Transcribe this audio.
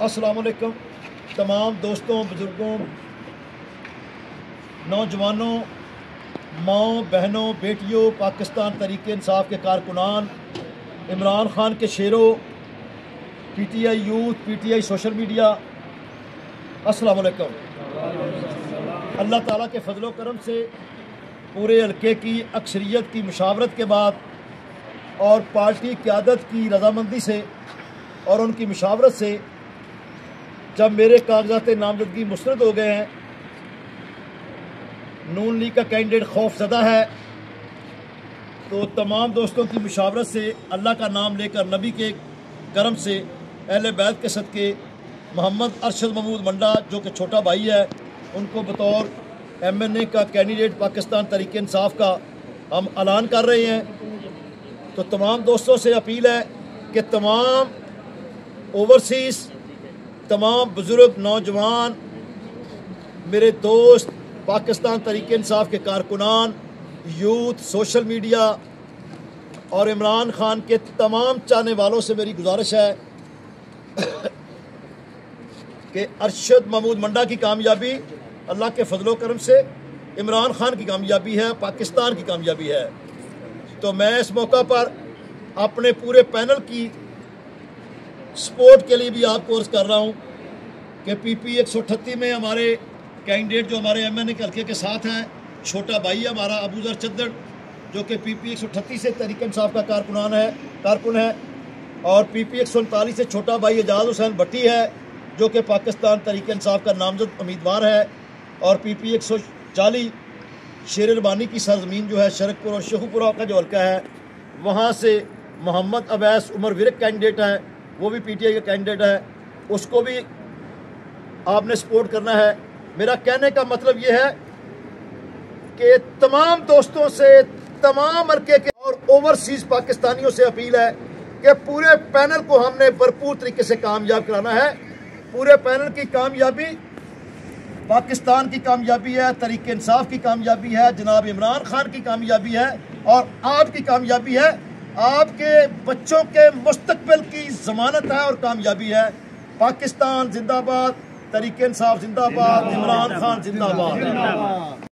अस्सलाम वालेकुम तमाम दोस्तों, बुज़ुर्गों, नौजवानों, माओ, बहनों, बेटियों, पाकिस्तान तहरीक इंसाफ के कारकुनान, इमरान खान के शेरों, PTI youth, PTI social media, अस्सलाम वालेकुम। अल्लाह ताला के फजलो करम से पूरे हल्के की अक्सरियत की मुशावरत के बाद और पार्टी क़यादत की रजामंदी से और उनकी मुशावरत से जब मेरे कागजात नामजदगी मुस्तरद हो गए हैं, नून लीग का कैंडिडेट खौफज़दा है, तो तमाम दोस्तों की मुशावरत से अल्लाह का नाम लेकर नबी के करम से अहले बैत के सदके मोहम्मद अरशद महमूद मंडा जो कि छोटा भाई है, उनको बतौर MNA का कैंडिडेट पाकिस्तान तहरीक इंसाफ का हम ऐलान कर रहे हैं। तो तमाम दोस्तों से अपील है कि तमाम ओवरसीज़, तमाम बुज़ुर्ग, नौजवान, मेरे दोस्त, पाकिस्तान तहरीक इंसाफ के कारकुनान, यूथ, सोशल मीडिया और इमरान खान के तमाम चाहने वालों से मेरी गुजारिश है कि अरशद महमूद मंडा की कामयाबी अल्लाह के फजलो करम से इमरान खान की कामयाबी है, पाकिस्तान की कामयाबी है। तो मैं इस मौका पर अपने पूरे पैनल की सपोर्ट के लिए भी आपको अर्ज़ कर रहा हूँ कि PP 138 में हमारे कैंडिडेट जो हमारे MNA के हल्के के साथ हैं, छोटा भाई है हमारा अबूजर चद्दड़ जो कि PP 138 से तहरीक इंसाफ का कारकुन है, और PP 139 से छोटा भाई एजाज हुसैन भट्टी है जो कि पाकिस्तान तहरीक इंसाफ का नामजद उम्मीदवार है, और PP 140 शेर रबानी की सरजमीन जो है शरकपुर और शेखुपुरा का जो हल्का है, वहाँ से मोहम्मद अवैस उमर विरक कैंडिडेट है, वो भी PTI का कैंडिडेट है, उसको भी आपने सपोर्ट करना है। मेरा कहने का मतलब ये है कि तमाम दोस्तों से, तमाम हल्के के और ओवरसीज़ पाकिस्तानियों से अपील है कि पूरे पैनल को हमने भरपूर तरीके से कामयाब कराना है। पूरे पैनल की कामयाबी पाकिस्तान की कामयाबी है, तहरीक इंसाफ की कामयाबी है, जनाब इमरान खान की कामयाबी है, और आपकी कामयाबी है, आपके बच्चों के मुस्तकबिल की ज़मानत है और कामयाबी है। पाकिस्तान जिंदाबाद, तहरीक इंसाफ जिंदाबाद, इमरान खान जिंदाबाद।